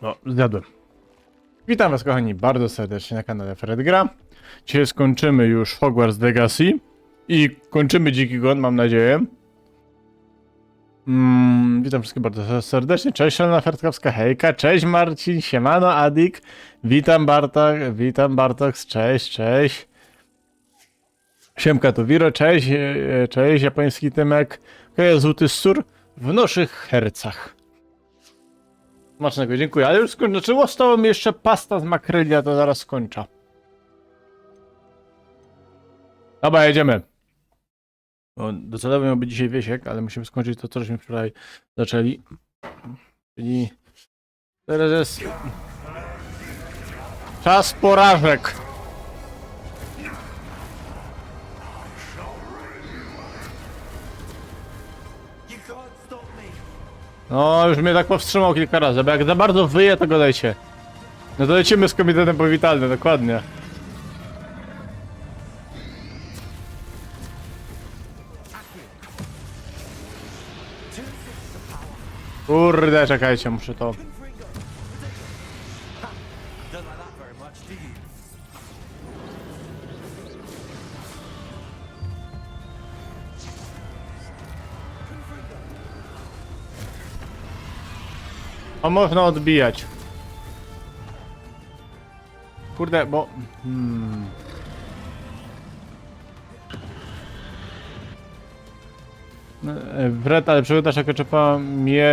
No, zjadłem. Witam was kochani bardzo serdecznie na kanale Fred Gra. Dzisiaj skończymy już Hogwarts Legacy i kończymy Dziki Gon, mam nadzieję. Witam wszystkich bardzo serdecznie. Cześć Szalona Fertkowska, hejka. Cześć Marcin, siemano Adik. Witam Bartok, cześć. Siemka to Wiro, cześć japoński Tymek. Złoty Sur w naszych hercach. Smacznego, dziękuję, ale już skończę. Znaczy, zostało mi jeszcze pasta z makrylia, to zaraz skończę. Dobra, jedziemy. Docelowo miał być dzisiaj Wiesiek, ale musimy skończyć to, co żeśmy wczoraj zaczęli. Czyli teraz jest czas porażek. No, już mnie tak powstrzymał kilka razy, bo jak za bardzo wyje, to go dajcie. No to lecimy z komitetem powitalnym, dokładnie. Kurde, czekajcie, muszę to... A można odbijać. Kurde, bo... Fred, ale przygodasz jako czepa mnie...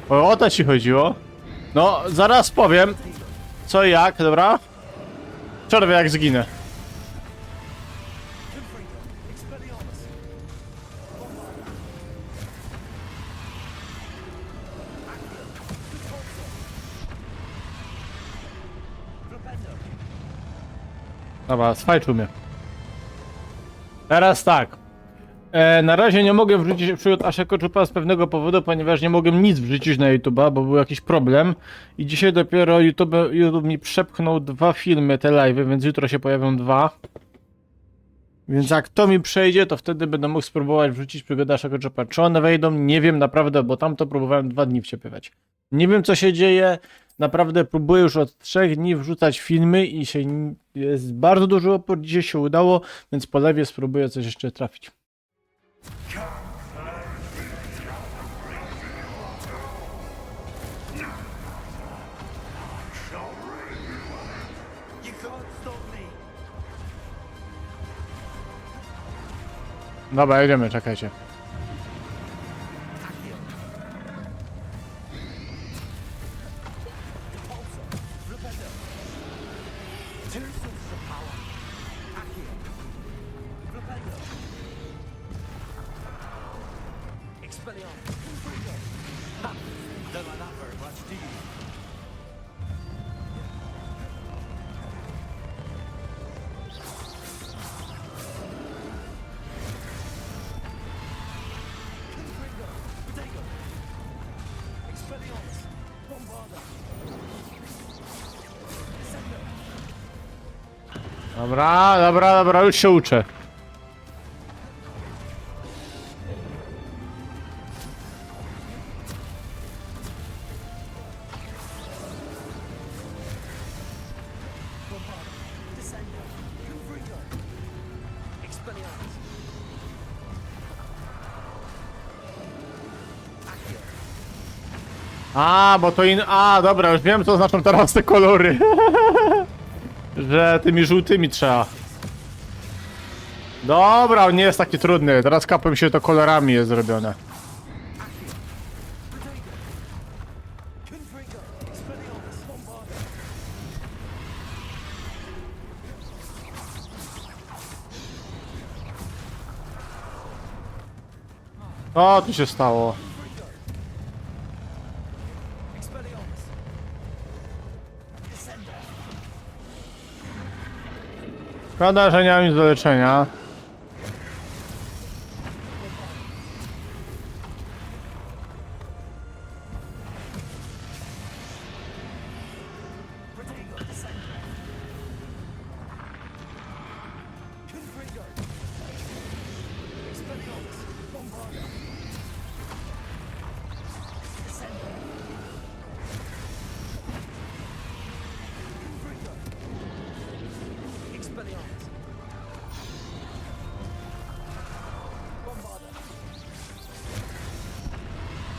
O to ci chodziło? No, zaraz powiem. Co i jak, dobra? Przerwę jak zginę. Dobra, sfajczył mnie. Teraz tak. Na razie nie mogę wrzucić przygód Asheko Czupa z pewnego powodu, ponieważ nie mogłem nic wrzucić na YouTube'a, bo był jakiś problem. I dzisiaj dopiero YouTube mi przepchnął 2 filmy, te live'y, więc jutro się pojawią 2. Więc jak to mi przejdzie, to wtedy będę mógł spróbować wrzucić przygodę Asheko Czupa. Czy one wejdą? Nie wiem naprawdę, bo tam to próbowałem 2 dni wciepywać. Nie wiem co się dzieje. Naprawdę próbuję już od 3 dni wrzucać filmy i jest bardzo dużo opór. Dzisiaj się udało, więc po lewie spróbuję coś jeszcze trafić. Dobra, jedziemy, czekajcie. Dobra, już się uczę. A, bo to A, dobra, już wiem co znaczą teraz te kolory. Że tymi żółtymi trzeba. Dobra, on nie jest taki trudny. Teraz kapem się to kolorami jest zrobione. Co tu się stało? Szkoda, że nie mam nic do leczenia.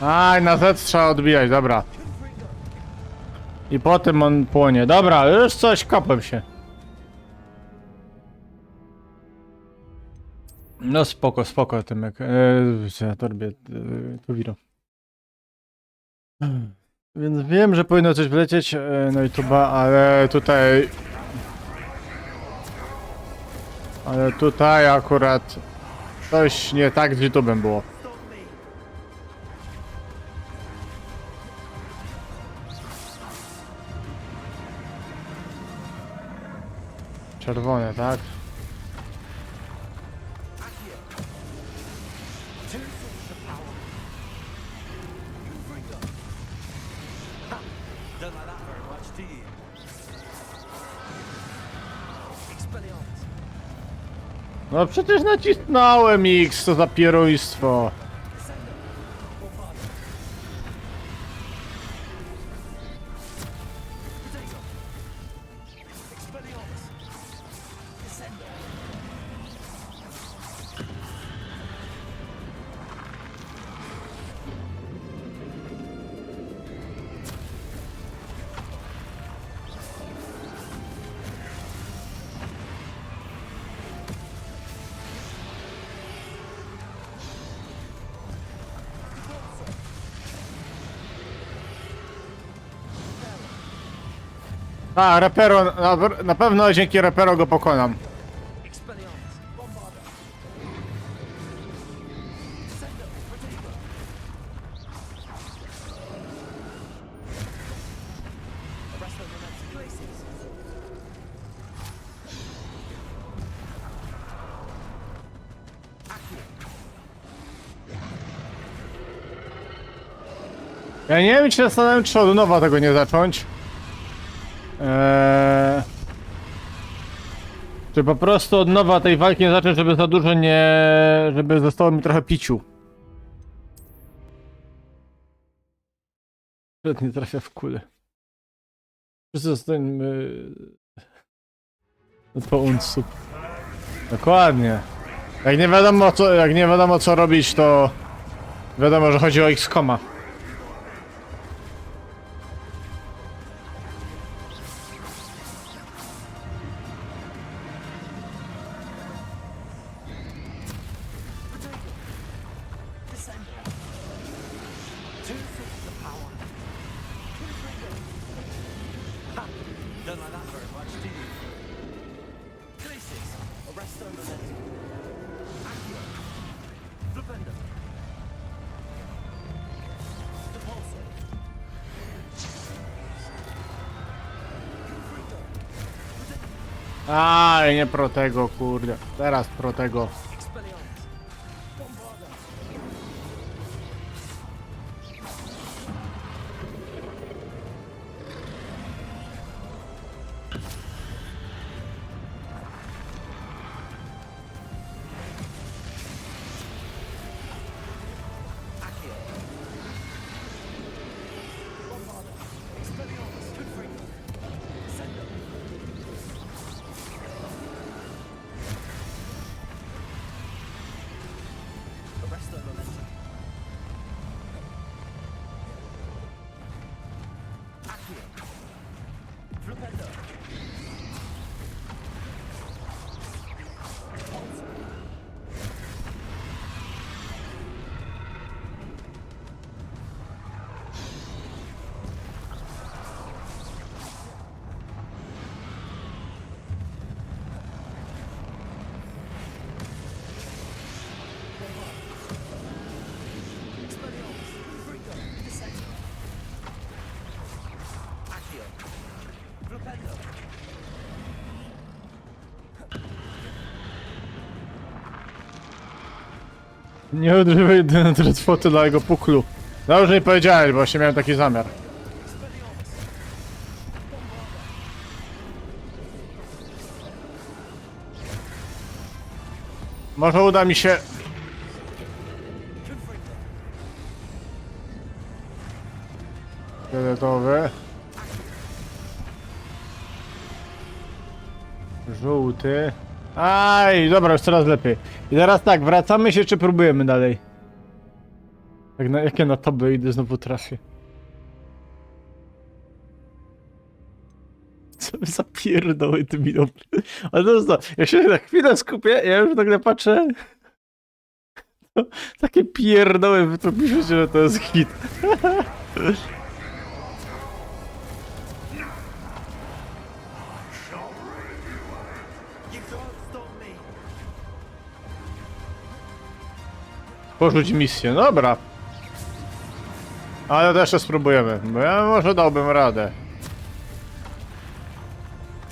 Aj, na Z trzeba odbijać, dobra. I potem on płonie. Dobra, już coś, kapłem się. No spoko, spoko, Tymek. Torbie, Tuwiro. Więc wiem, że powinno coś wlecieć na YouTube'a, ale tutaj... Ale tutaj akurat coś nie tak z YouTube'em było. Czerwone, tak? Don't like that very much, do you? Expelliarmus. No przecież nacisnąłem X, co za pieruństwo. Descendo. Bombarda. Potato. Expelliarmus. Descendo. A, Repero, na pewno dzięki Repero go pokonam. Expelliarmus. Bombarda. Descendo. Potato. Arresto momentum places. Accio. Ja nie wiem, czy zastanawiam, czy od nowa tego nie zacząć. Czy po prostu od nowa tej walki nie zacząć, żeby za dużo nie... żeby zostało mi trochę piciu. Nie trafia w kulę. Wszyscy zostańmy... po uncu. Dokładnie. Jak nie wiadomo co robić, to... wiadomo, że chodzi o X-Koma. Descendo. Two sources of power. Ha! Don't like that very much, do you? Glacis. Arresto momentum. Accio. Flipendo. Depulso. Aj, nie pro tego, kurde. Teraz pro tego. Expelliarmus. Bombarda. Accio. Bombarda. Expelliarmus. Confringo. Descendo. Arresto momentum. Accio. Flipendo. Pulse. Expelliarmus. Confringo. Descendo. Accio. Flipendo. Nie używaj drętwoty dla jego puklu. No już nie powiedziałeś, bo właśnie miałem taki zamiar. Expelliarmus. Może uda mi się... Confringo. Fioletowy. Żółty. Aj, dobra, już coraz lepiej. I teraz tak, wracamy się czy próbujemy dalej? Jak ja na tobie idę, znowu trafię. Co za pierdoły ty mi robisz? Ale to jest to, ja się na chwilę skupię, ja już nagle patrzę. Takie pierdoły wytropiły się, że to jest hit. You can't stop me. Porzuć misję, dobra. Ale to jeszcze spróbujemy, bo ja może dałbym radę.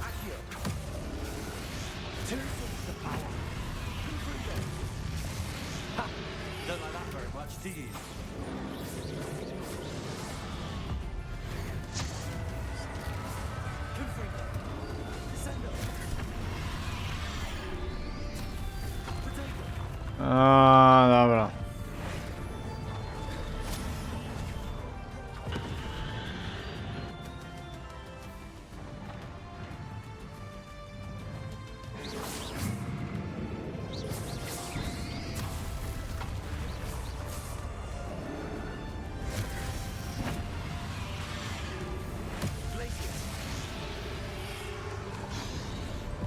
Accio. Two swords of power. Ha! Don't like that very much, do you? Confringo. Descendo. Potato. Dobra. Glacier.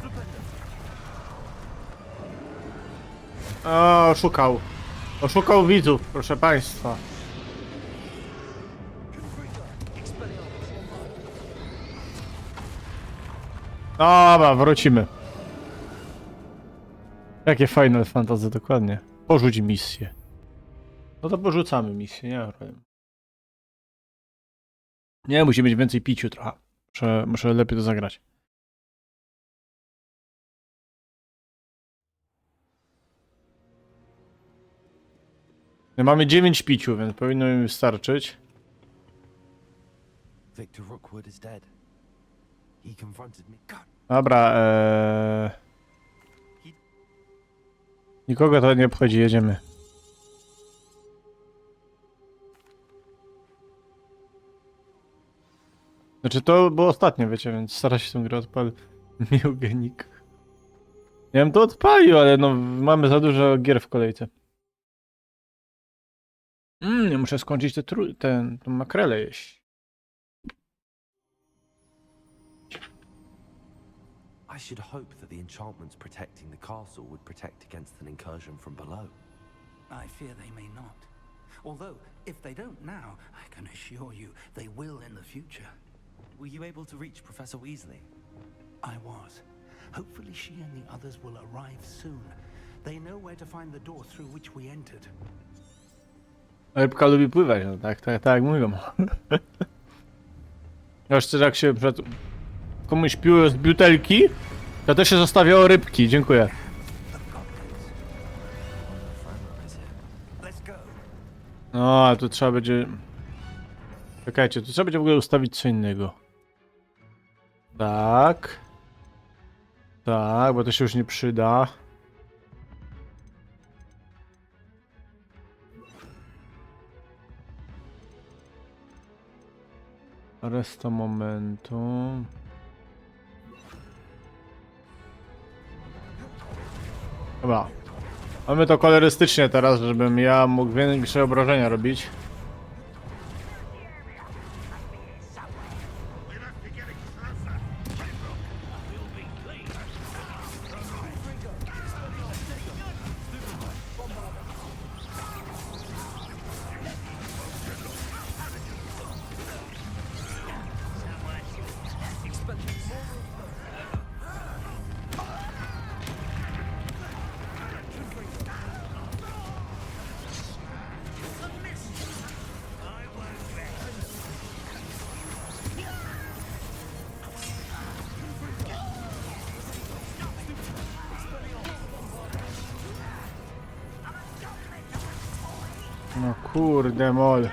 Flipendo. O, oszukał. Oszukał widzów, proszę państwa. Confringo. Expelliarmus. Dobra, wrócimy. Jakie Final Fantasy, dokładnie. Porzuć misję. No to porzucamy misję, nie ma problemu. Nie, musi być więcej piciu trochę. Muszę lepiej to zagrać. No, mamy 9 piciu, więc powinno mi wystarczyć. Victor Rookwood is dead. He confronted me. God, Dobra, nikogo to nie obchodzi, jedziemy. Znaczy to było ostatnie, wiecie, więc stara się tę grę odpalić. Miugenik. Ja bym to odpalił, ale no mamy za dużo gier w kolejce. Nie muszę skończyć tą makrelę jeść. I should hope that the enchantments protecting the castle would protect against an incursion from below. I fear they may not. Although, if they don't now, I can assure you they will in the future. Were you able to reach Professor Weasley? I was. Hopefully she and the others will arrive soon. They know where to find the door through which we entered. Rybka lubi pływać, no tak jak mówią. Jeszcze jak się przed komuś piło z butelki, to też się zostawiało rybki, dziękuję. Let's go. No, ale tu trzeba będzie... Czekajcie, tu trzeba będzie w ogóle ustawić co innego. Tak. Tak, bo to się już nie przyda. Resta momentu. Dobra. Mamy to kolorystycznie teraz, żebym ja mógł większe obrażenia robić. No kurde mol.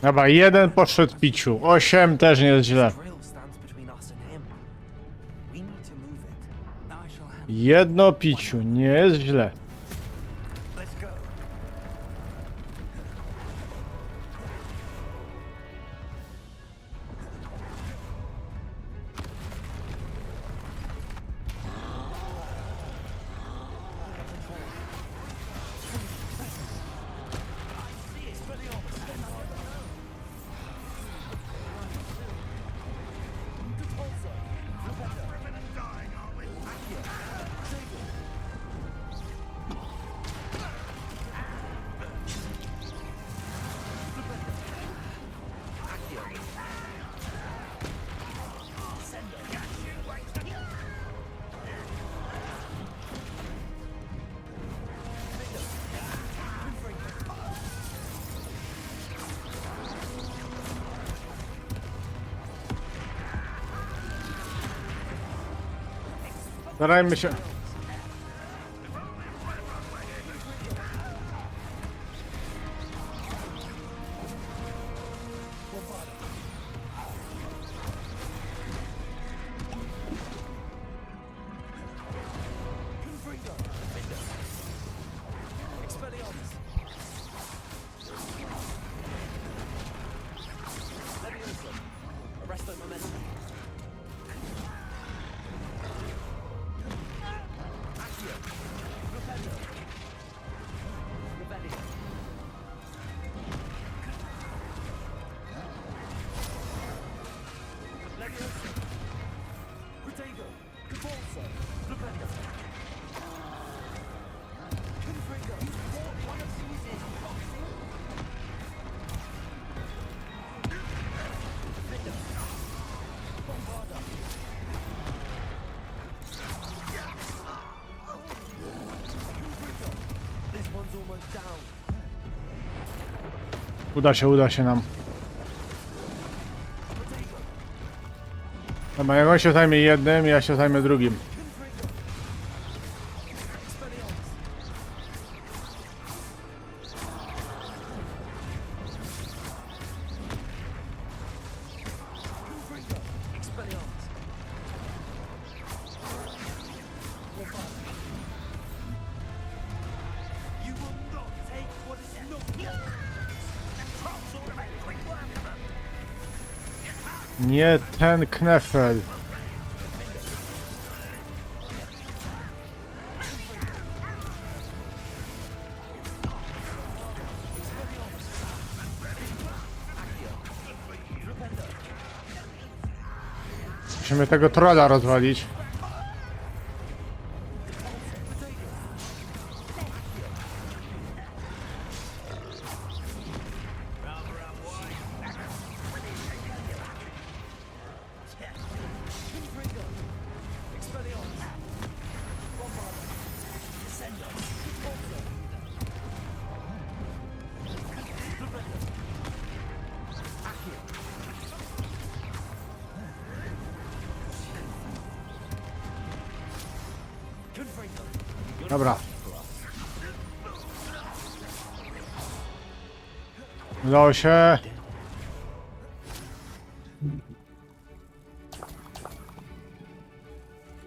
Dobra, jeden poszedł piciu. 8 też nie jest źle. Drill stands between us and him. We need to move it. I shall have. Jedno piciu, nie jest źle. Let's go. Starajmy się. Expelliarmus! Leviosa! Arresto momentum! Accio! Rependo! Revelio! Leviosa! Protego! Convulso! Rependo! Confringo! One of these is boxing! Defender! Bombarda! Confringo! This one's almost down. Uda się nam. Dobra, jak on się zajmie jednym, ja się zajmę drugim. Confringo! Expelliarmus! Confringo! Expelliarmus! You will not take what is not yours! Nie ten knefel. Musimy tego trolla rozwalić. Confringo! Expelliarmus! Bombarda! Descendo! Repulso! Defender! Accio! Confringo! Dobra. Udało się.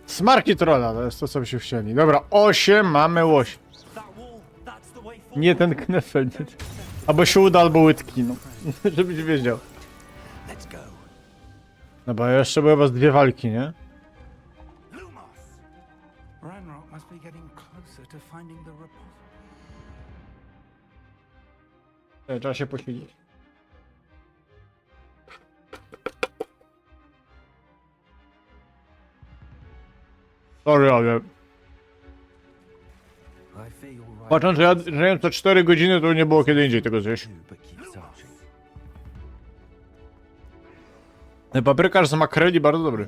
Smarki trolla, to jest to, co byśmy chcieli. Dobra, 8 mamy łoś. That wall, that's the way forward. Nie ten knefel. Nie. Albo się uda, albo łydki, no. Żebyś wiedział. Let's go. No bo jeszcze były chyba z 2 walki, nie? Lumos! Ranrock must be getting closer to finding the repository. Trzeba się posilić. Sorry, ale I fear you're right. patrząc, że ja żyłem co 4 godziny, to nie było kiedy indziej tego zjeść. Do, but keep searching. Paprykarz z makreli bardzo dobry.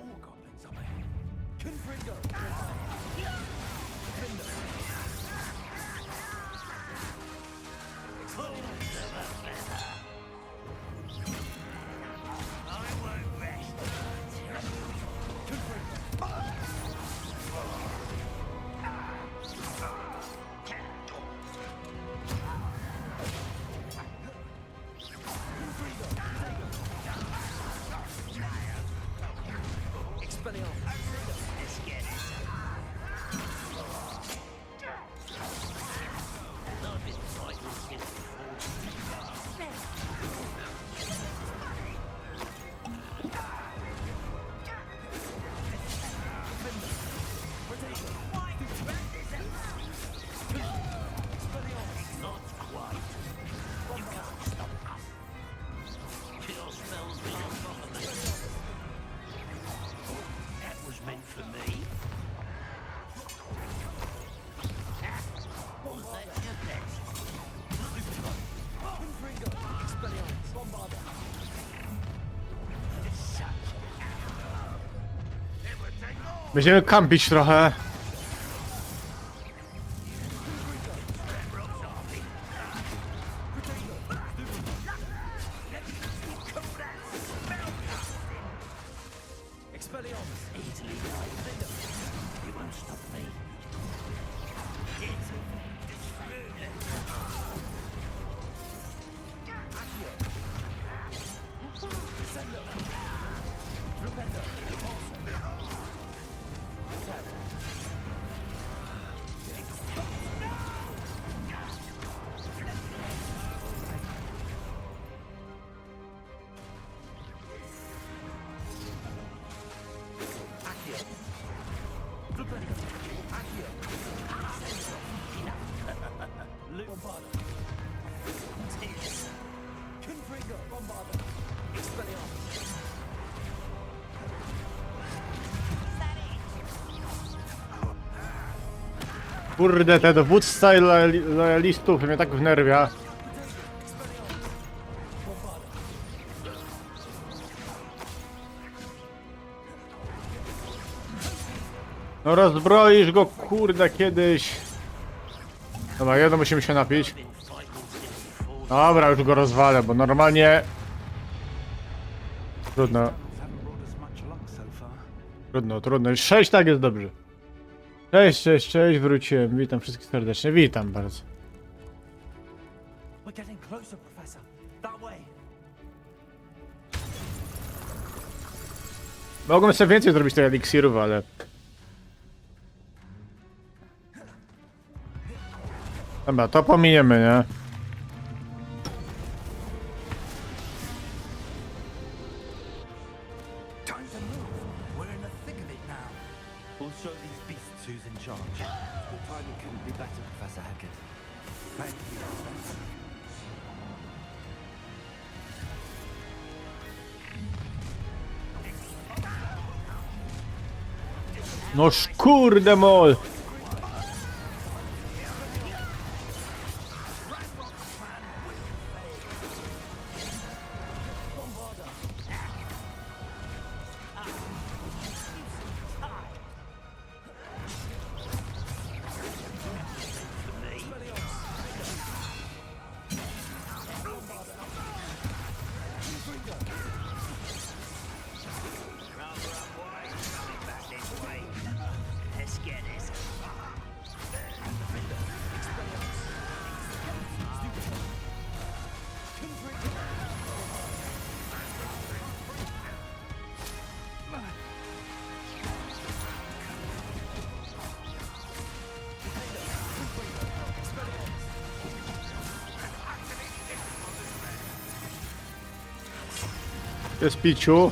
More goblins up ahead. Confringo! Będziemy kampić trochę. Expelliarmus! stop me. Kurde, te dowódca i lojalistów mnie tak wnerwia. No rozbroisz go, kurde, kiedyś. Dobra, jedno musimy się napić. Dobra, już go rozwalę, bo normalnie... Trudno, Haven't brought us much luck so far. trudno. 6 tak jest dobrze. Cześć, wróciłem. Witam wszystkich serdecznie, witam bardzo. We're getting closer, Professor. That way. Mogłem sobie więcej zrobić tych eliksirów, ale... Dobra, to pominiemy, nie? Time to move. We're in the thick of it now. We'll show these beasts who's in charge. Your timing couldn't be better, Professor Hackett. Thank you. No kurde mol! Jest piciu.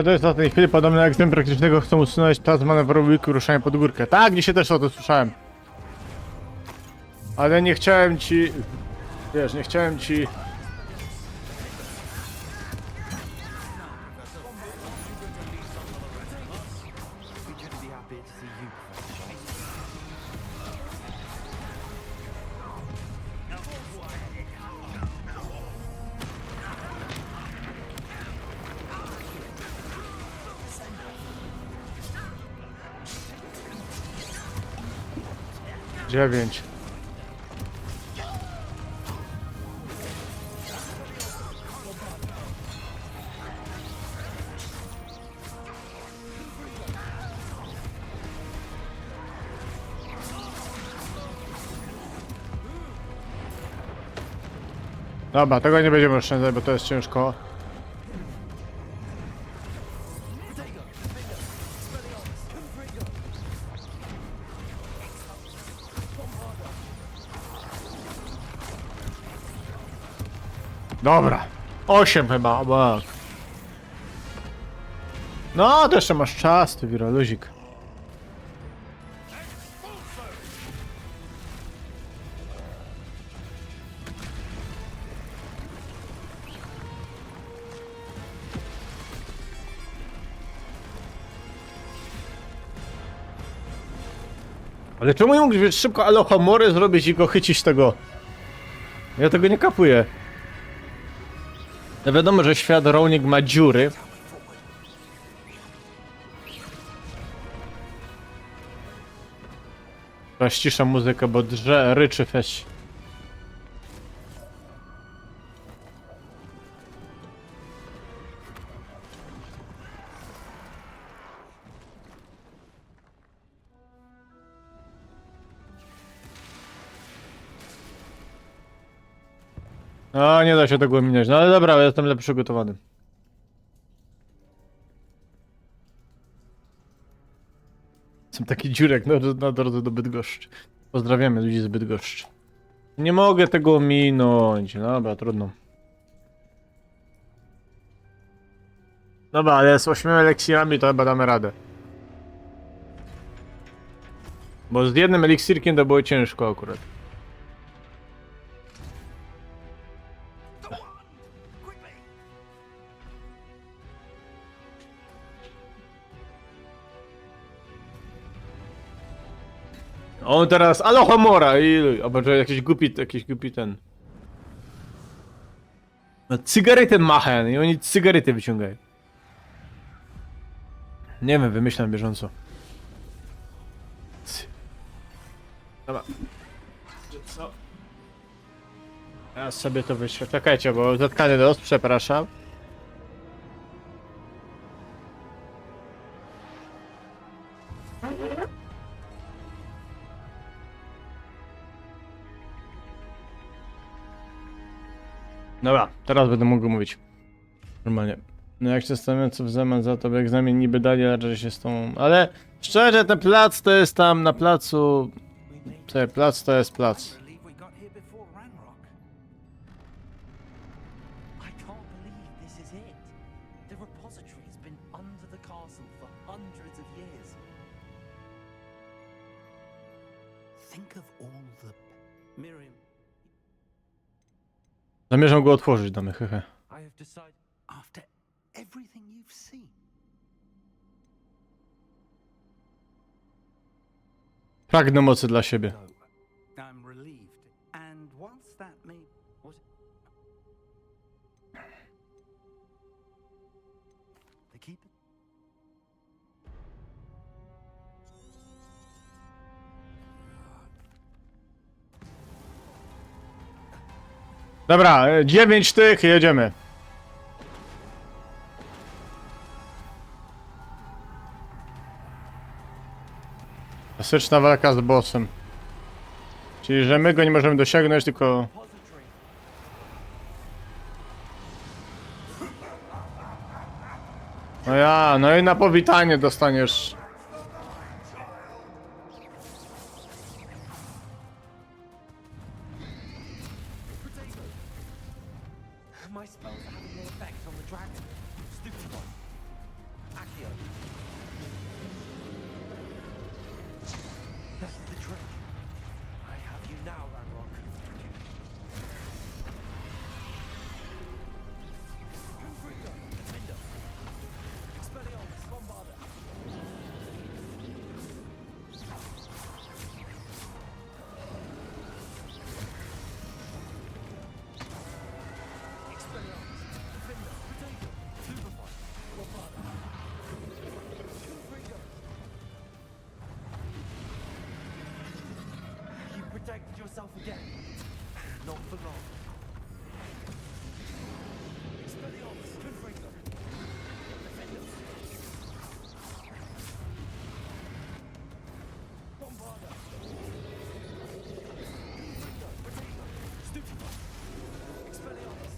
To jest na tej chwili podobne jak z tym praktycznego chcą usunąć czas manewrowy i ruszania pod górkę. Tak, dzisiaj też o to słyszałem. Ale nie chciałem ci... Wiesz, nie chciałem ci... We couldn't be happier to see you, Professor Schultz. Dziewięć. Dobra, tego nie będziemy oszczędzać, bo to jest ciężko. Dobra, 8 chyba, obok. No, to jeszcze masz czas, ty wiroluzik. Ale czemu nie mógłbyś szybko Alohomory zrobić i go chycić tego? Ja tego nie kapuję. No wiadomo, że świat Rowling ma dziury. Teraz ściszę muzykę, bo ryczy feś. No, nie da się tego minąć. No ale dobra, jestem lepiej przygotowany. Jestem taki dziurek na drodze do Bydgoszczy. Pozdrawiamy ludzi z Bydgoszczy. Nie mogę tego minąć. Dobra, trudno. Dobra, ale z 8 eliksirami to chyba damy radę. Bo z jednym eliksirkiem to było ciężko akurat. On teraz Alohomora i... Albo jakiś głupi ten... No, cygarety machen i oni cygarety wyciągają. Nie wiem, wymyślam bieżąco. Dobra. Co? Ja sobie to wyślę. Czekajcie, bo zatkany dos, przepraszam. Dobra, teraz będę mógł mówić. Normalnie. No jak się zastanawiam, co w zamian za to, bo egzamin niby dali, ale że się z tą... Ale szczerze, ten plac to jest tam na placu... Ten plac to jest plac. Believe we got here before Ranrock. I can't believe this is it. The repository has been under the castle for hundreds of years. Think of all the... Miriam, Zamierzam go otworzyć, damy, hehe. I have decided. after everything you've seen, Pragnę mocy dla siebie. no, I'm relieved. And whilst that may... What? They keep it? Dobra, 9 tych, jedziemy. Klasyczna walka z bossem. Czyli, że my go nie możemy dosięgnąć, tylko... Repository. No ja, no i na powitanie dostaniesz. My spells are having no effect on the dragon. Stupid one. Accio. That's the trick. I have you now, Ranrock. Confringo. Defender. Expelliarmus. Bombarda. Expelliarmus. Defender. Potato. Superfly. Bombarda. Confringo. You protected yourself again. Not for long. Expelliarmus. Confringo. Defender. Bombarda. Confringo. Potato. Stupefy. Expelliarmus.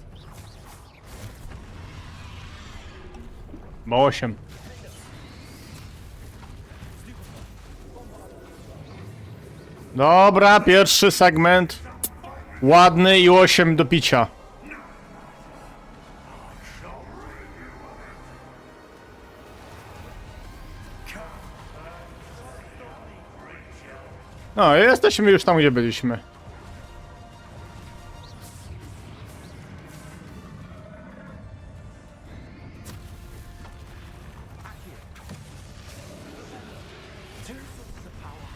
Ma 8. Dobra, pierwszy segment. Ładny i 8 do picia. No, jesteśmy już tam, gdzie byliśmy. Two sources of power.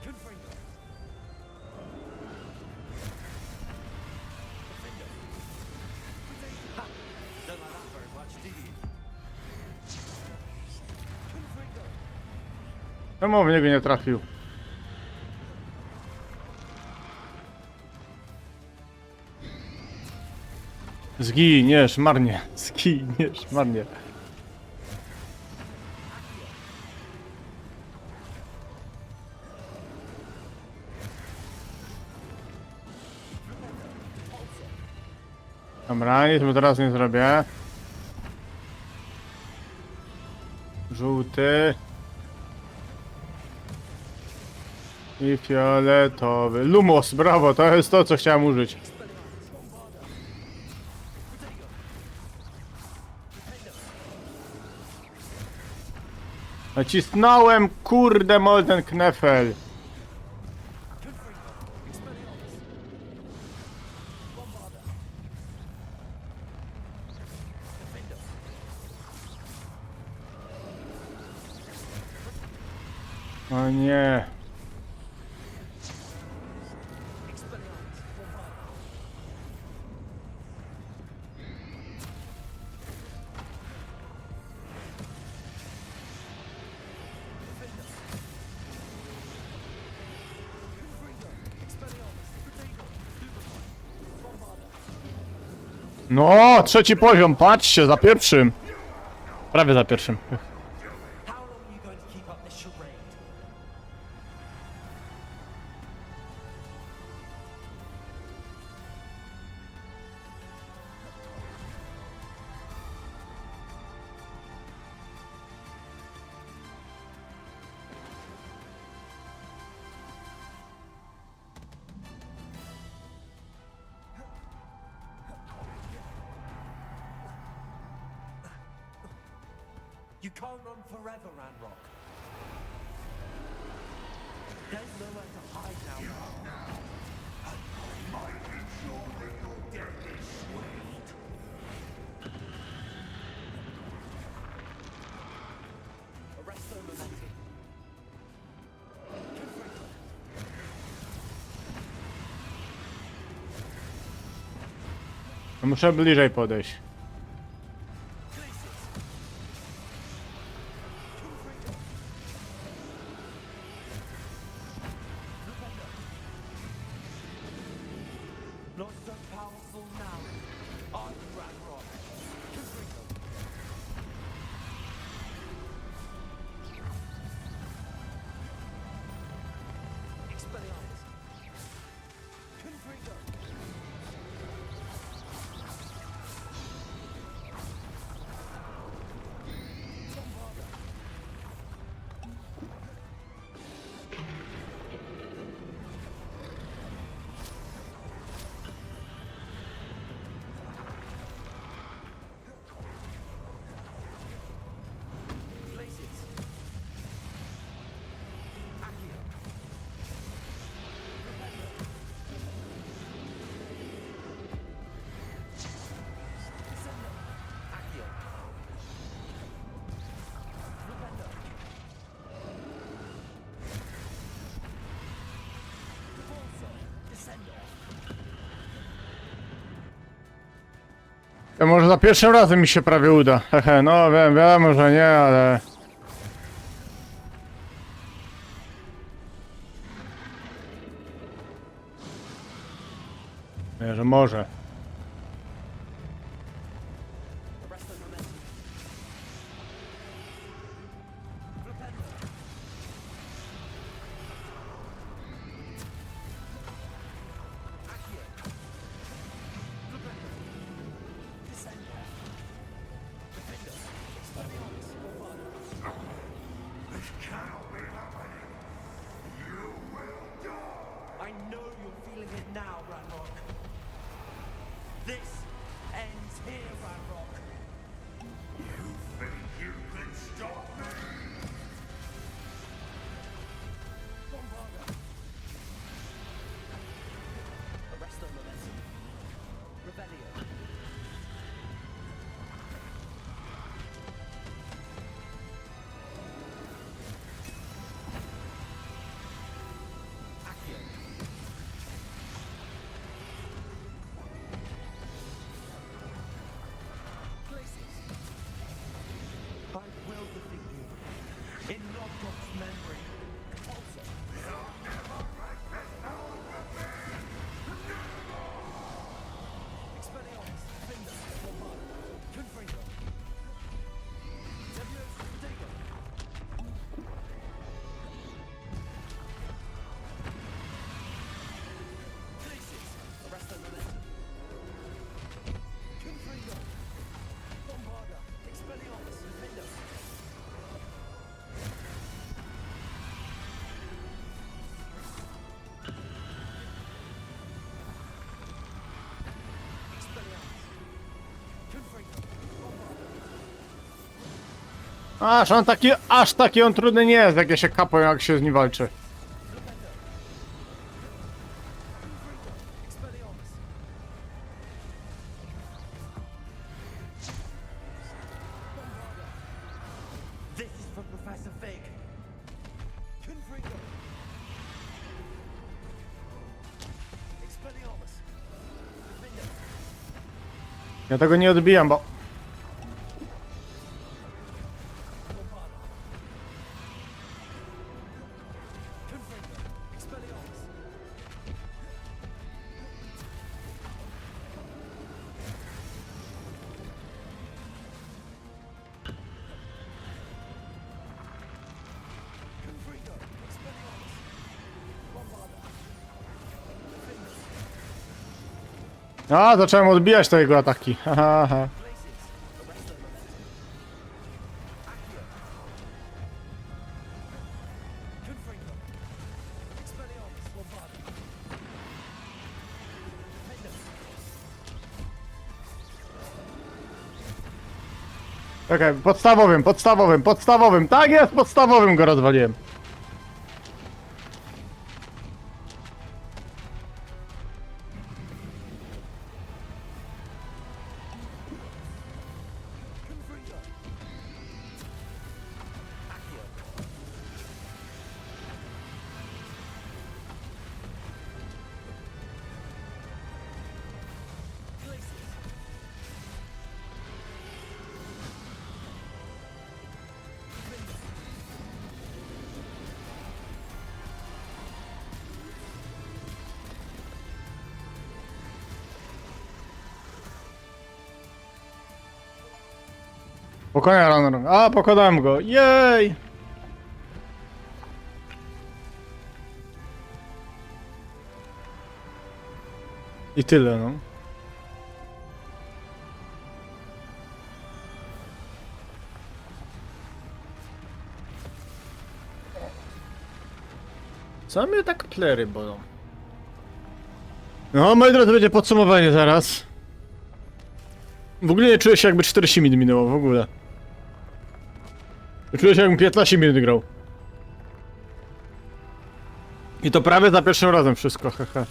Confringo. Czemu w niego nie trafił? Zginiesz marnie. Zginiesz marnie. Dobra, nic mu teraz nie zrobię. Żółty. I fioletowy. Lumos, brawo, to jest to, co chciałem użyć. Nacisnąłem, kurde, Molten Knefel. O nie. No, trzeci poziom, patrzcie, za pierwszym. Prawie za pierwszym. How long are you going to keep up this charade? You can't run forever, Ranrock. There's nowhere to hide now. Arresto momentum. Muszę bliżej podejść. Not so powerful now. Are you, Ranrock? Expelliarmus. Confringo. Places. Accio. Descendo. Accio. Flipendo. Repulso. Descendo. To może za pierwszym razem mi się prawie uda. Hehe, no wiem, że nie, ale... Nie, że może. Arresto momentum. Flipendo. Accio. Flipendo. Descendo. Defendo. Expelliarmus. Bombard. I know you're feeling it now, Ranrock. This ends here, Ranrock. Bombarda. Arresto momentum. Rebellion. Accio. Places. I will defeat you in Lodgok's memory. Aż taki on trudny nie jest, jak ja się kapłem, jak się z nim walczy. This is for Professor Fig. Confringo. Expelliarmus. Defender. Ja tego nie odbijam, bo... Confringo. Expelliarmus. Confringo. Expelliarmus. Bombarda. A, zacząłem odbijać te jego ataki. Haha, haha. Confringo. Expelliarmus. Bombarda. Czekaj, podstawowym. Tak jest, podstawowym go rozwaliłem. Confringo. Accio. Glacius. Spokojnie, Runner. A, pokonałem go. Jej! I tyle, no. Co mnie tak plery bolą? No, moi drodzy, będzie podsumowanie zaraz. W ogóle nie czuję się, jakby 40 minut minęło, w ogóle. Czuję się, jakbym 15 minut grał. I to prawie za pierwszym razem wszystko, haha.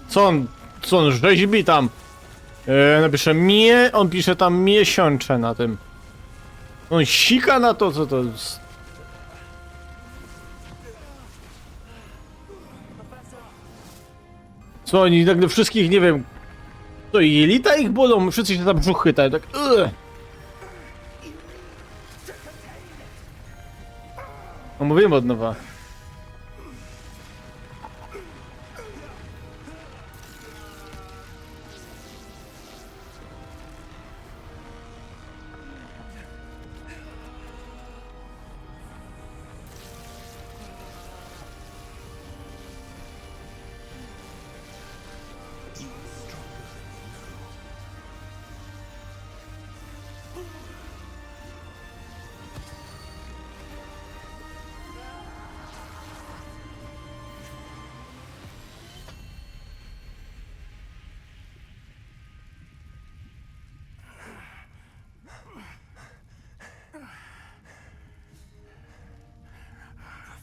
Co on rzeźbi tam? Napisze on pisze tam miesiącze na tym. On sika na to, co to jest. Co oni nagle wszystkich, nie wiem... Co, jelita ich bolą? Wszyscy się tam brzuch chytają, tak... No mówiłem od nowa.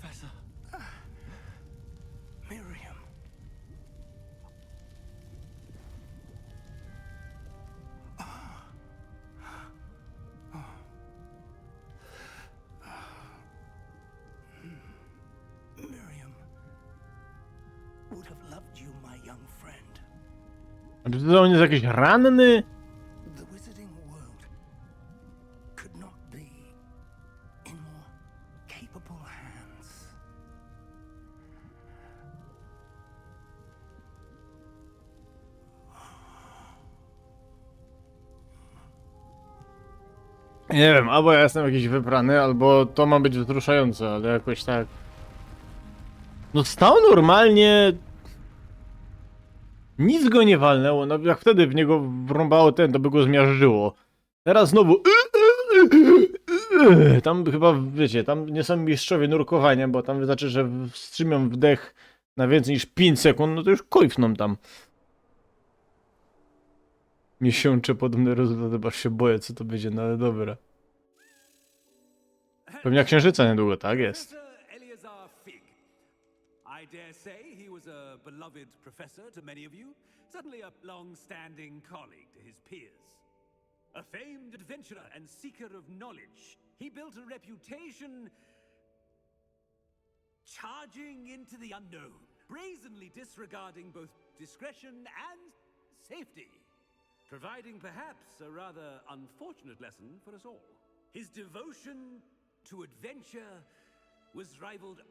Professor. Miriam. Miriam would have loved you, my young friend. A czy to on jest jakiś ranny? The wizarding world could not be in more capable hands. Nie wiem, albo ja jestem jakiś wybrany, albo to ma być wzruszające, ale jakoś tak... No stał normalnie... Nic go nie walnęło, no jak wtedy w niego wrąbało to by go zmiażdżyło. Teraz znowu... Tam chyba, wiecie, tam nie są mistrzowie nurkowania, bo tam wystarczy, że wstrzymią wdech na więcej niż 5 sekund, no to już kojfną tam. Miesiącze podobne rezultaty, aż się boję, co to będzie, no ale dobra. Pewnie jak księżyca niedługo, tak jest. Professor Eleazar Fig. I dare say he was a beloved professor to many of you, suddenly a long-standing colleague to his peers. A famed adventurer and seeker of knowledge, he built a reputation charging into the unknown, brazenly disregarding both discretion and safety, providing perhaps a rather unfortunate lesson for us all. His devotion to adventure was rivaled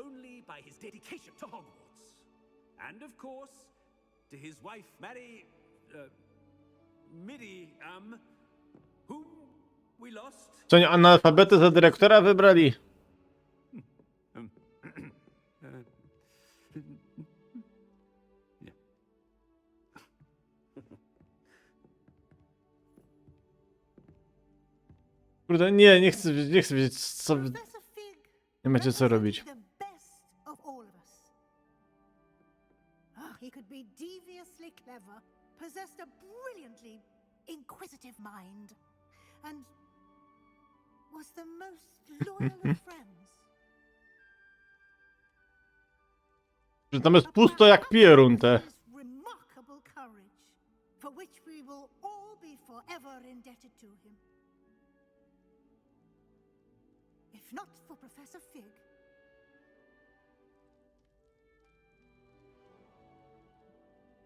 only by his dedication to Hogwarts. And of course, to his wife, Miriam, whom we lost. Co, nie analfabety za dyrektora wybrali? Kurde, nie chcę wiedzieć, co... Professor Fig Nie macie co robić. represented the best of all of us. He could be deviously clever, possessed a brilliantly inquisitive mind, and was the most loyal of friends. Że tam jest pusto jak pierun te. His remarkable courage, for which we will all be forever indebted to him. If not for Professor Fig,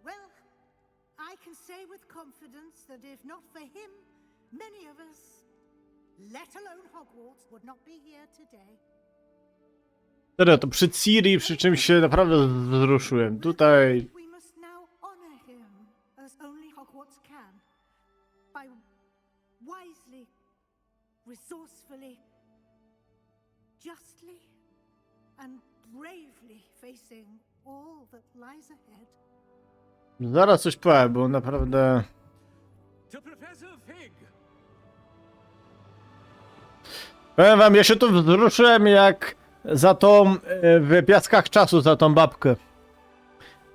well, I can say with confidence that if not for him, many of us, let alone Hogwarts, would not be here today. Serio, to przy Ciri, przy czymś się naprawdę wzruszyłem. Tutaj... We must now honor him as only Hogwarts can. By wisely, resourcefully, justly, and bravely facing all that lies ahead. Zaraz coś powiem, bo naprawdę... To Professor Fig. Powiem wam, ja się tu wzruszyłem jak za tą... w Piaskach Czasu, za tą babkę.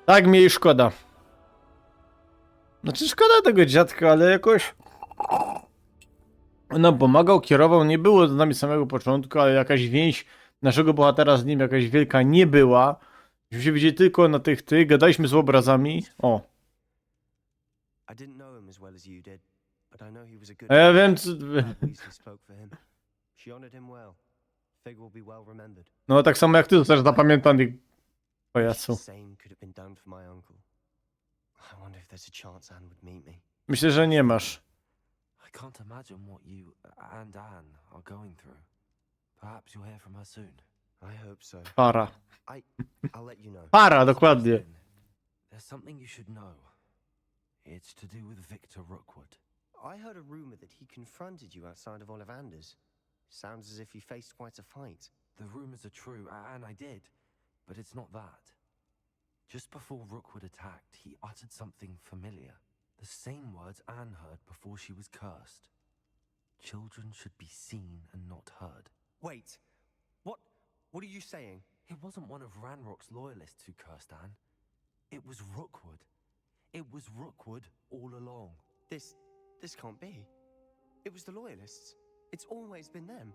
Tak mi jej szkoda. Znaczy szkoda tego dziadka, ale jakoś... No pomagał, kierował, nie było z nami samego początku, ale jakaś więź naszego bohatera z nim jakaś wielka nie była. Myśmy się widzieli tylko na tych, gadaliśmy z obrazami. O. I didn't know him as well as you did, but I know he was a good A ja man. wiem, co... Weasley spoke for him. She honored him well. Fig will be well remembered. No tak samo jak ty zostasz zapamiętany, pajacu. The same could have been done for my uncle. I wonder if there's a chance Anne would meet me. Myślę, że nie masz. I can't imagine what you and Anne are going through. Perhaps you'll hear from her soon. I hope so. Para. I'll let you know. Para, dokładnie. There's something you should know. It's to do with Victor Rookwood. I heard a rumor that he confronted you outside of Ollivander's. Sounds as if he faced quite a fight. The rumors are true, and I did, but it's not that. Just before Rookwood attacked, he uttered something familiar. The same words Anne heard before she was cursed. Children should be seen and not heard. Wait. What are you saying? It wasn't one of Ranrock's loyalists who cursed Anne. It was Rookwood. It was Rookwood all along. This can't be. It was the Loyalists. It's always been them.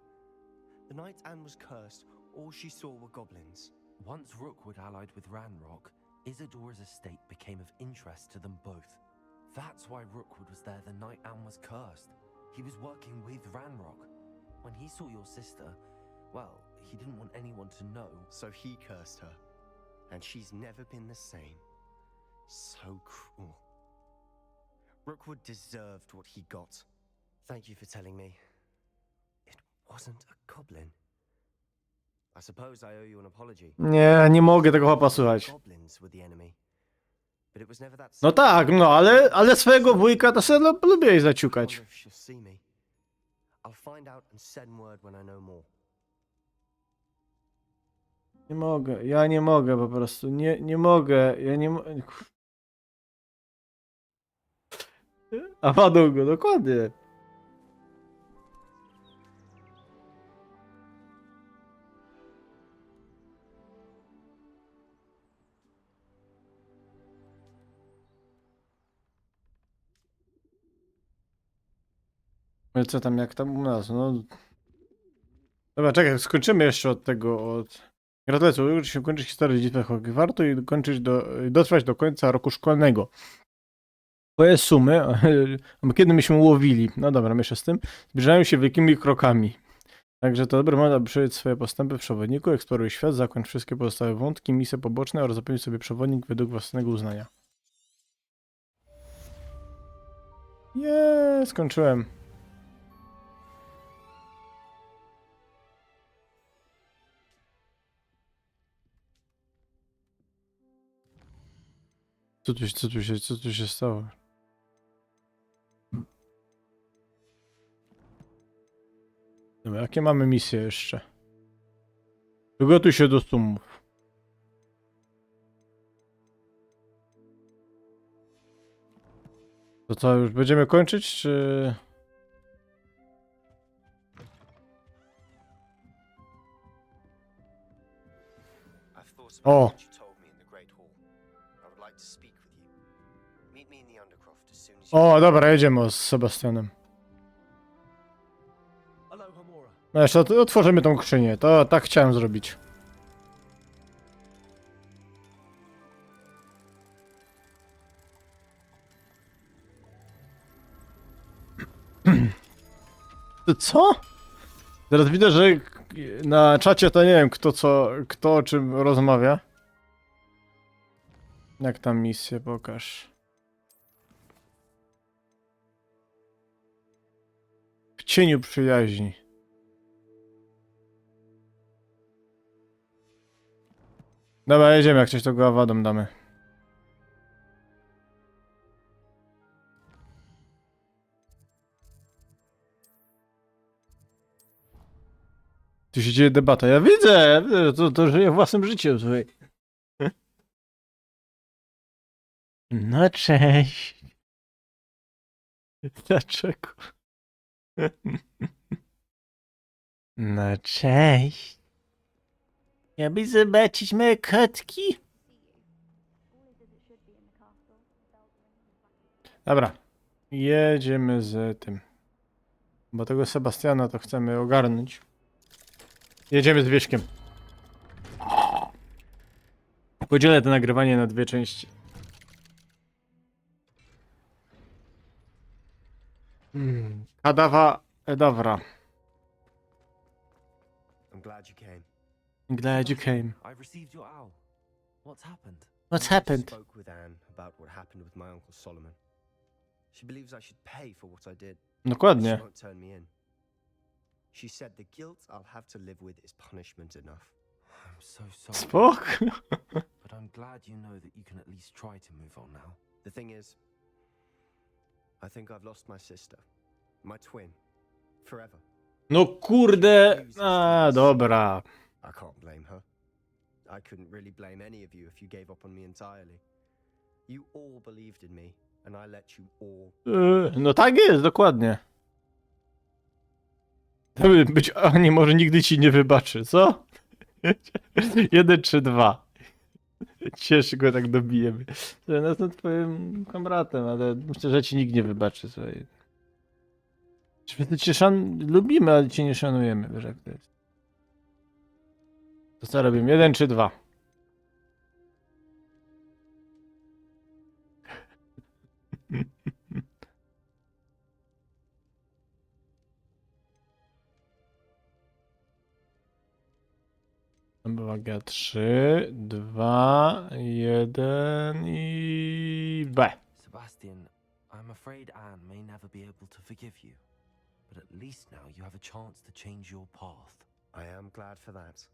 The night Anne was cursed, all she saw were goblins. Once Rookwood allied with Ranrock, Isadora's estate became of interest to them both. That's why Rookwood was there the night Anne was cursed. He was working with Ranrock. When he saw your sister, well, he didn't want anyone to know. So he cursed her. And she's never been the same. So cruel. Rookwood deserved what he got. Thank you for telling me. It wasn't a goblin. I suppose I owe you an apology. Nie mogę tego chłopa słuchać. Goblins were the enemy. But it was never that No simple. tak, no ale swojego wujka to sobie lubię jej zaciukać. I wonder if she'll see me. I'll find out and send word when I know more. Nie mogę, ja nie mogę po prostu, nie mogę, ja nie mogę. A padł go, dokładnie. No i co tam, jak tam u nas, no... Dobra, czekaj, skończymy jeszcze od tego, od... Gratulacje, udało ci się kończyć historię dziedzictwa Hogwartu i dotrwać do końca roku szkolnego. Twoje sumy, kiedy myśmy łowili, no dobra, myślę z tym, zbliżają się wielkimi krokami. Także to dobry moment, aby przejąć swoje postępy w przewodniku, eksploruj świat, zakończ wszystkie pozostałe wątki, misje poboczne oraz zapełnij sobie przewodnik według własnego uznania. Skończyłem. Co tu się stało? Dobra, jakie mamy misje jeszcze? Przygotuj się do sumów. To co, już będziemy kończyć, czy... I've thought Oh. about what you told me in the Great Hall. I would like to speak with you. Meet me in the Undercroft as soon as you O, dobra, jedziemy z Sebastianem. Alohomora. No jeszcze otworzymy tą skrzynię, to tak chciałem zrobić. Co? Teraz widzę, że na czacie to nie wiem kto o czym rozmawia. Jak tam misję, pokaż. W cieniu przyjaźni. Dobra, jedziemy, jak coś to go awadom damy. Tu się dzieje debata. Ja widzę, to żyję własnym życiem, słuchaj. No cześć. Dlaczego? No cześć. Chciałbyś zobaczyć moje kotki? Dobra. Jedziemy z tym. Bo tego Sebastiana to chcemy ogarnąć. Jedziemy z Wieśkiem. Podzielę to nagrywanie na dwie części. Kadawa Edawra. I'm glad you came. Glad you came. I received your owl. What's happened? What's I happened? spoke with Anne about what happened with my uncle Solomon. She believes I should pay for what I did. She Dokładnie. won't turn me in. She said the guilt I'll have to live with is punishment enough. I'm so sorry. Spok. But I'm glad you know that you can at least try to move on now. The thing is, I think I've lost my sister, my twin, forever. No kurde. A, dobra. I can't blame her. I couldn't really blame any of you if you gave up on me entirely. You all believed in me, and I let you all. No tak jest, dokładnie. To by być Ani może nigdy ci nie wybaczy, co? 1 czy 2. Cieszy go, tak dobijemy. Ja jestem twoim kamratem, ale myślę, że ci nikt nie wybaczy. Słuchaj. Wszyscy cię lubimy, ale cię nie szanujemy. Wiesz jak to jest. To co robimy? 1 czy 2? Uwaga, 3, 2, 1 i B. Sebastian, I'm afraid Anne may never be able to forgive you. But at least now you have a chance to change your path. I am glad for that.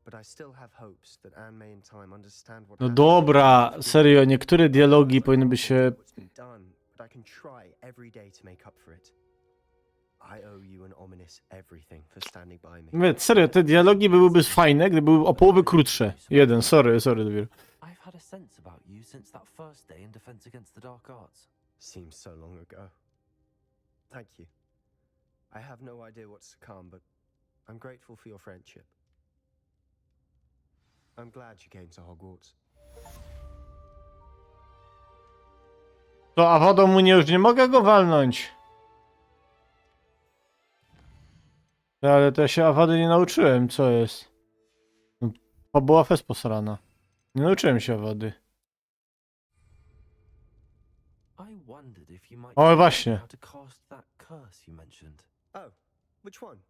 But I still have hopes that Anne may in time understand what No happened. dobra, serio, niektóre dialogi powinny by się... What's been done, but I can try every day to make up for it. I owe you and Ominous everything for standing by me. Mówię, serio, te dialogi byłyby fajne, gdyby były o połowę krótsze. Jeden, sorry dopiero. I've had a sense about you since that first day in Defense Against the Dark Arts. Seems so long ago. Thank you. I have no idea what's to come, but I'm grateful for your friendship. I'm glad you came to Hogwarts. To a wodą mu już nie mogę go walnąć. Ale to ja się awady nie nauczyłem, co jest? No, fabuła fest posrana. Nie nauczyłem się awady. I wondered if you might O, teach me właśnie. how to cast that curse you mentioned. Oh, which one?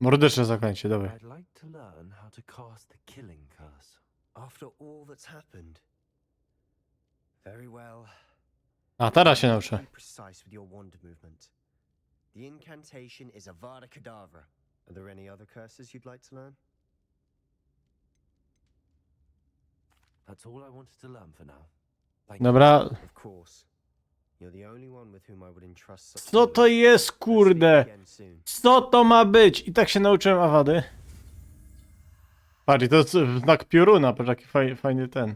Mordercze zaklęcie, dawaj. I'd like to learn how to cast the killing curse. After all that's happened. Very well. A, teraz się nauczę. Be precise with your wand movement. The incantation is Avada Kedavra. Are there any other curses you'd like to learn? That's all I wanted to learn for now. Thank you. Dobra. Of course. You're the only one with whom I would entrust such Co to jest, kurde? Co to ma być? I tak się nauczyłem awady. Patrz, i to jest znak pioruna, patrz jaki fajny ten.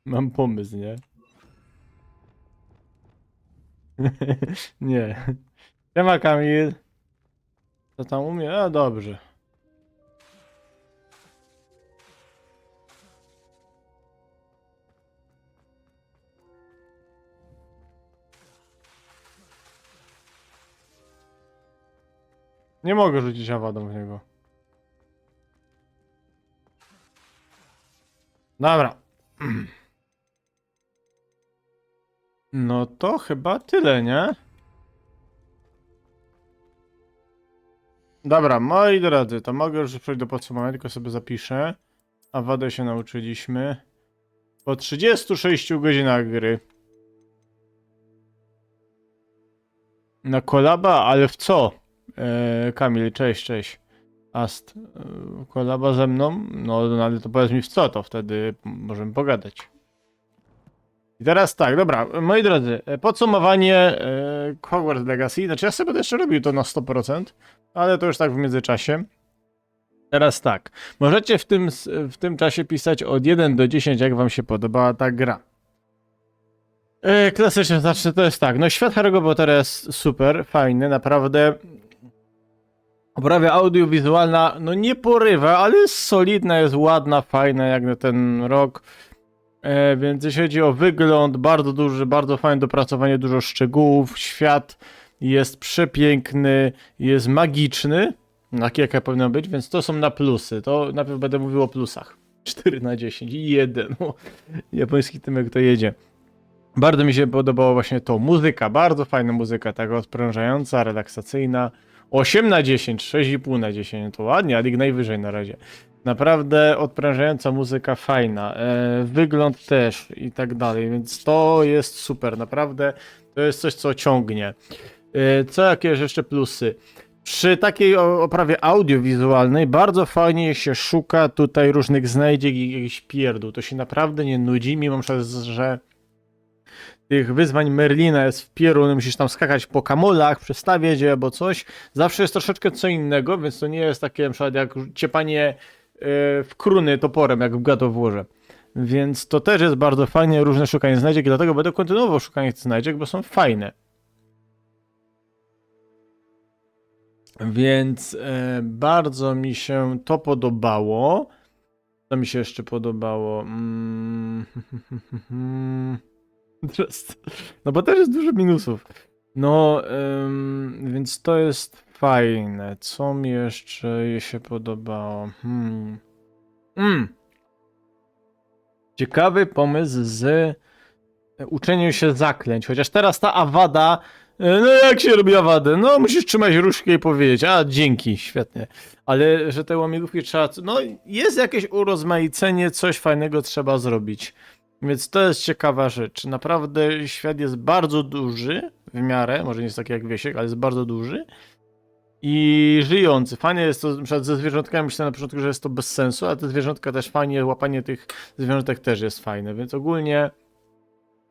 Mam pomysł, nie? Nie. Siema Kamil. Co tam umie? A dobrze. Nie mogę rzucić awadą w niego. Dobra. No to chyba tyle, nie? Dobra, moi drodzy, to mogę już przejść do podsumowania, tylko sobie zapiszę. Awadę się nauczyliśmy. Po 36 godzinach gry. Na kolaba, ale w co? Kamil, cześć. Ast, kolaba ze mną? No, ale to powiedz mi w co, to wtedy możemy pogadać. I teraz tak, dobra, moi drodzy, podsumowanie Hogwarts Legacy. Znaczy ja sobie będę jeszcze robił to na 100%, ale to już tak w międzyczasie. Teraz tak, możecie w tym czasie pisać od 1 do 10, jak wam się podobała ta gra. Klasycznie zacznę, to jest tak, no świat Harry'ego Pottera jest super, fajny, naprawdę. Oprawa audiowizualna, no nie porywa, ale jest solidna, jest ładna, fajna jak na ten rok. Więc jeśli chodzi o wygląd, bardzo duży, bardzo fajne dopracowanie, dużo szczegółów. Świat jest przepiękny, jest magiczny, taki jaka powinna być, więc to są na plusy. To najpierw będę mówił o plusach. 4 na 10 i 1. No, japoński tymek to jedzie. Bardzo mi się podobało właśnie to. Muzyka, bardzo fajna muzyka, taka odprężająca, relaksacyjna. 8 na 10, 6,5 na 10, to ładnie, ale najwyżej na razie. Naprawdę odprężająca muzyka, fajna, wygląd też i tak dalej, więc to jest super, naprawdę to jest coś, co ciągnie. Co jakieś jeszcze plusy? Przy takiej oprawie audiowizualnej bardzo fajnie się szuka tutaj różnych znajdziek i jakichś pierdół, to się naprawdę nie nudzi, mimo że tych wyzwań Merlina jest w pieru, musisz tam skakać po kamolach, przestawiać je albo coś. Zawsze jest troszeczkę co innego, więc to nie jest takie na przykład jak ciepanie w kruny toporem, jak w God of Warze. Więc to też jest bardzo fajnie, różne szukanie znajdziek i dlatego będę kontynuował szukanie tych znajdziek, bo są fajne. Więc bardzo mi się to podobało. Co mi się jeszcze podobało? No bo też jest dużo minusów. No, więc to jest fajne. Co mi jeszcze się podobało? Ciekawy pomysł z uczeniem się zaklęć. Chociaż teraz ta awada. No jak się robi awadę? No musisz trzymać różdżkę i powiedzieć, a dzięki, świetnie. Ale że te łamigłówki trzeba. No jest jakieś urozmaicenie, coś fajnego trzeba zrobić. Więc to jest ciekawa rzecz. Naprawdę świat jest bardzo duży w miarę, może nie jest taki jak Wiesiek, ale jest bardzo duży i żyjący. Fajnie jest to, na przykład ze zwierzątkami myślałem na początku, że jest to bez sensu, ale te zwierzątka też fajnie, łapanie tych zwierzątek też jest fajne, więc ogólnie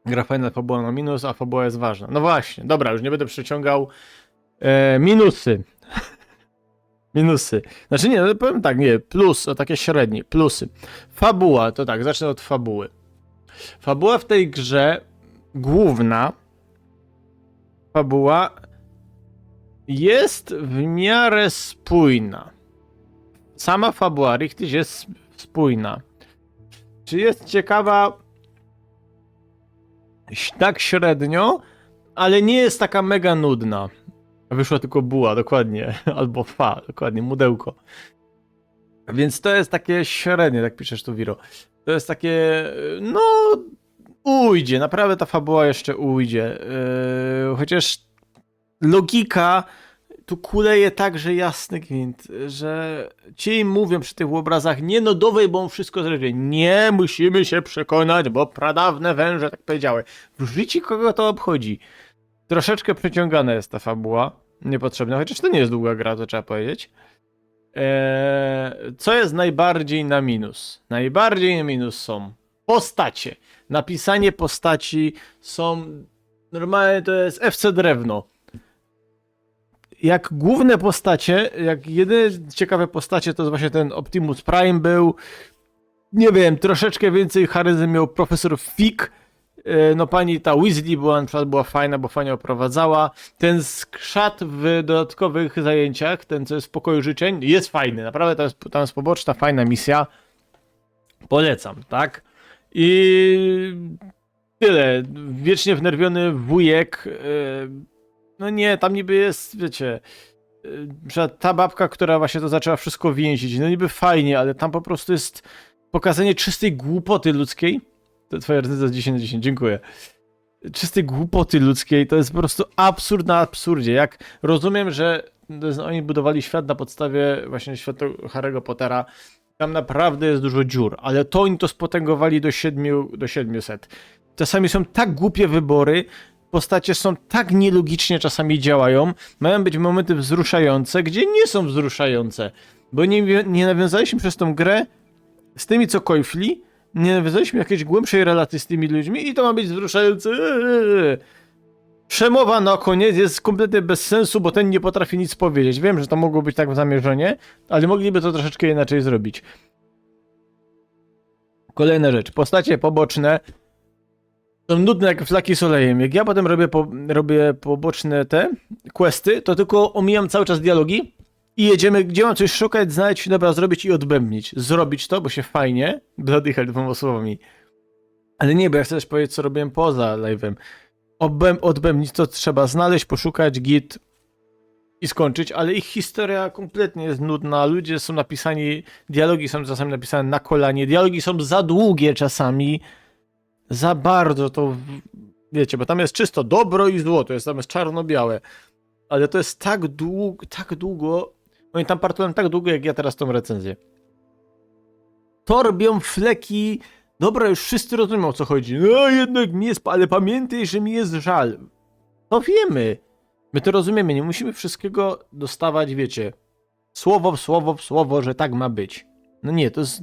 gra fajna, fabuła na minus, a fabuła jest ważna. No właśnie, dobra, już nie będę przeciągał. Minusy. Minusy. Znaczy nie, no powiem tak, nie, plus, o takie średnie, plusy. Fabuła, to tak, zacznę od fabuły. Fabuła w tej grze, główna fabuła, jest w miarę spójna. Sama fabuła Richtig jest spójna. Czy jest ciekawa? Tak średnio, ale nie jest taka mega nudna. Wyszła tylko buła, dokładnie. Albo fa, dokładnie, mudełko. Więc to jest takie średnie, tak piszesz tu, Wiro. To jest takie, no, ujdzie, naprawdę ta fabuła jeszcze ujdzie. Chociaż logika tu kuleje tak, że jasny gwint, że ci im mówią przy tych obrazach, nie no dowej, bo on wszystko zrobi. Nie, musimy się przekonać, bo pradawne węże tak powiedziały. W życiu kogo to obchodzi? Troszeczkę przeciągana jest ta fabuła, niepotrzebna, chociaż to nie jest długa gra, to trzeba powiedzieć. Co jest najbardziej na minus? Najbardziej na minus są postacie. Napisanie postaci są... Normalnie to jest FC Drewno. Jak główne postacie, jak jedyne ciekawe postacie, to właśnie ten Optimus Prime był. Nie wiem, troszeczkę więcej charyzmy miał profesor Fig. No pani ta Weasley była, na przykład była fajna, bo fajnie oprowadzała. Ten skrzat w dodatkowych zajęciach, ten co jest w pokoju życzeń, jest fajny. Naprawdę tam jest poboczna, fajna misja. Polecam, tak? I tyle. Wiecznie wnerwiony wujek. No nie, tam niby jest, wiecie, ta babka, która właśnie to zaczęła wszystko więzić. No niby fajnie, ale tam po prostu jest pokazanie czystej głupoty ludzkiej. To twoja recenzja z 10 na 10, dziękuję. Czystej głupoty ludzkiej, to jest po prostu absurd na absurdzie. Jak rozumiem, że oni budowali świat na podstawie właśnie świata Harry'ego Pottera, tam naprawdę jest dużo dziur, ale to oni to spotęgowali do 700. Czasami są tak głupie wybory, postacie są tak nielogicznie czasami działają, mają być momenty wzruszające, gdzie nie są wzruszające, bo nie nawiązaliśmy przez tą grę z tymi, co kojfli, nie nawiązaliśmy jakiejś głębszej relacji z tymi ludźmi i to ma być wzruszające. Przemowa na koniec jest kompletnie bez sensu, bo ten nie potrafi nic powiedzieć. Wiem, że to mogło być tak w zamierzenie, ale mogliby to troszeczkę inaczej zrobić. Kolejna rzecz. Postacie poboczne są nudne jak flaki z olejem. Jak ja potem robię poboczne te questy, to tylko omijam cały czas dialogi i jedziemy, gdzie mam coś szukać, znaleźć, dobra, zrobić i odbębnić. Zrobić to, bo się fajnie, Bloody Hell dwoma słowami. Ale nie, bo ja chcę też powiedzieć, co robiłem poza live'em. Odbębnić to trzeba znaleźć, poszukać, git i skończyć, ale ich historia kompletnie jest nudna. Ludzie są napisani, dialogi są czasami napisane na kolanie, dialogi są za długie czasami. Za bardzo to, wiecie, bo tam jest czysto dobro i zło, tam jest czarno-białe. Ale to jest tak długo, oni tam partują tak długo, jak ja teraz tą recenzję. Torbią fleki, dobra, już wszyscy rozumią, o co chodzi. No jednak mi jest, ale pamiętaj, że mi jest żal. To wiemy. My to rozumiemy, nie musimy wszystkiego dostawać, wiecie, słowo w słowo, że tak ma być. No nie, to jest...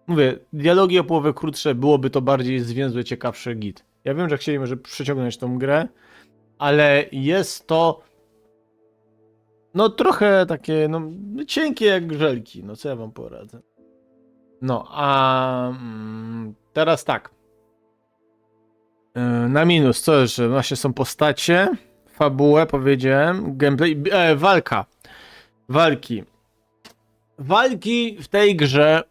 Mówię, dialogi o połowę krótsze, byłoby to bardziej zwięzłe, ciekawsze git. Ja wiem, że chcieli może przeciągnąć tą grę, ale jest to no trochę takie, no cienkie jak żelki, no co ja wam poradzę. No, a teraz tak. Na minus, co jeszcze? Właśnie są postacie, fabułę powiedziałem, gameplay, walka. Walki w tej grze,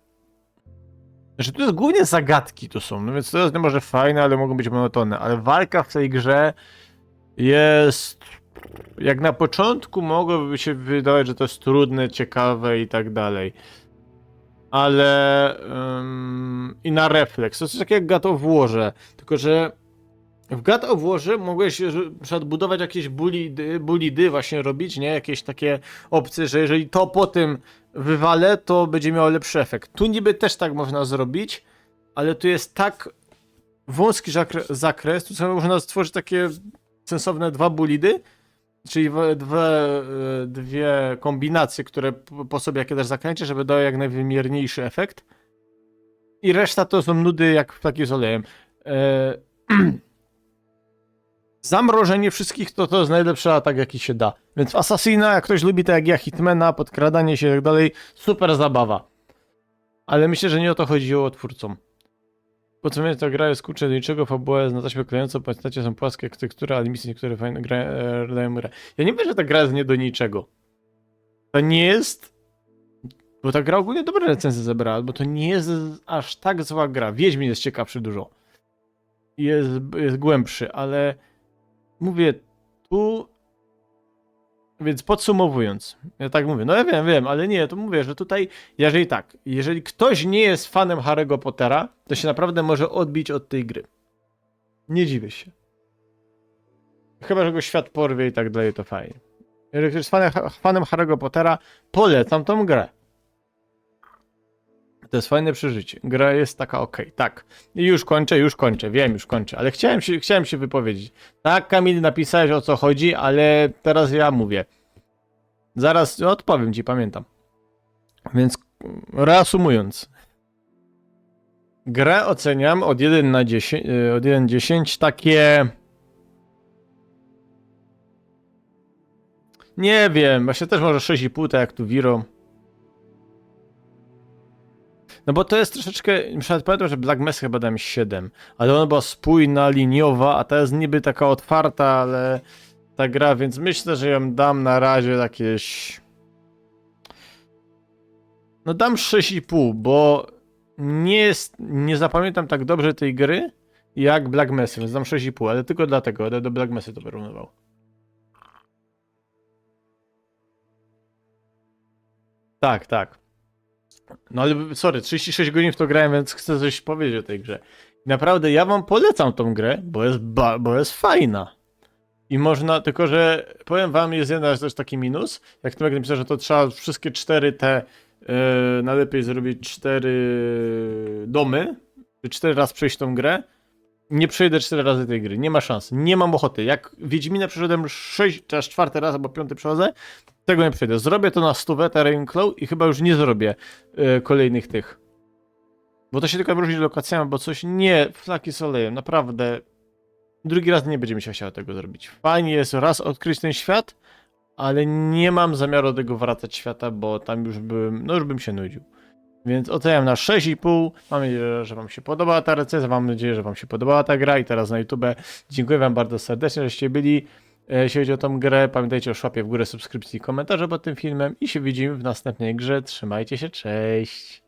że to jest głównie zagadki tu są, no więc to jest może fajne, ale mogą być monotonne, ale walka w tej grze jest, jak na początku mogłoby się wydawać, że to jest trudne, ciekawe i tak dalej. Ale i na refleks, to jest tak jak God of Warze, tylko że w God of Warze mogłeś na przykład budować jakieś bulidy właśnie robić, nie? Jakieś takie opcje, że jeżeli to po tym wywalę, to będzie miało lepszy efekt. Tu niby też tak można zrobić, ale tu jest tak wąski zakres, tu sobie można stworzyć takie sensowne dwa bulidy, czyli dwie kombinacje, które po sobie jakie też zakręcie, żeby dały jak najwymierniejszy efekt. I reszta to są nudy jak flaki z olejem. Zamrożenie wszystkich to jest najlepszy atak jaki się da. Więc w Assassina, jak ktoś lubi tak jak ja, Hitmana, podkradanie się i tak dalej, super zabawa. Ale myślę, że nie o to chodziło twórcom. Podsumowując, ta gra jest kurczę do niczego, fabuła jest na taśmę klejącą, postacie są płaskie jak tektura, ale misje niektóre fajne dają grę. Ja nie wiem, że ta gra jest nie do niczego. To nie jest... Bo ta gra ogólnie dobre recenzje zebrała, bo to nie jest aż tak zła gra. Wiedźmin jest ciekawszy dużo. Jest głębszy, ale mówię, tu... Więc podsumowując, ja tak mówię, no ja wiem, ale nie, to mówię, że tutaj, jeżeli ktoś nie jest fanem Harry'ego Pottera, to się naprawdę może odbić od tej gry. Nie dziwię się. Chyba, że go świat porwie i tak dalej, to fajnie. Jeżeli ktoś jest fanem Harry'ego Pottera, polecam tą grę. To jest fajne przeżycie. Gra jest taka okej, tak. I już kończę, wiem, już kończę, ale chciałem się wypowiedzieć. Tak, Kamil, napisałeś o co chodzi, ale teraz ja mówię. Zaraz odpowiem ci, pamiętam. Więc reasumując. Grę oceniam od 1 na 10, od 1-10 takie... Nie wiem, właśnie też może 6,5, tak jak tu Wiro. No bo to jest troszeczkę, na przykład pamiętam, że Black Mesa chyba dałem 7, ale ona była spójna, liniowa, a ta jest niby taka otwarta, ale ta gra, więc myślę, że ją dam na razie jakieś... No dam 6,5, bo nie zapamiętam tak dobrze tej gry jak Black Mesa, więc dam 6,5, ale tylko dlatego, będę do Black Mesy to porównywał. Tak. No ale sorry, 36 godzin w to grałem, więc chcę coś powiedzieć o tej grze. Naprawdę ja wam polecam tą grę, bo jest fajna. I można, tylko że powiem wam, jest jeden też taki minus. Jak Tomek napisał, że to trzeba wszystkie 4 te, najlepiej zrobić 4 domy, 4 razy przejść tą grę. Nie przejdę 4 razy tej gry, nie ma szans, nie mam ochoty. Jak Wiedźmina przeszedłem 6, teraz 4 raz albo 5 przechodzę, tego nie przejdę. Zrobię to na 100 ta Ravenclaw i chyba już nie zrobię kolejnych tych. Bo to się tylko różni lokacjami, bo coś nie, flaki z olejem, naprawdę. Drugi raz nie będzie mi się chciało tego zrobić. Fajnie jest raz odkryć ten świat, ale nie mam zamiaru do tego wracać świata, bo tam już bym się nudził. Więc oceniam na 6,5. Mam nadzieję, że wam się podobała ta recenzja, mam nadzieję, że wam się podobała ta gra i teraz na YouTube. Dziękuję wam bardzo serdecznie, żeście byli. Jeśli chodzi o tą grę, pamiętajcie o szłapie w górę, subskrypcji i komentarze pod tym filmem i się widzimy w następnej grze. Trzymajcie się, cześć!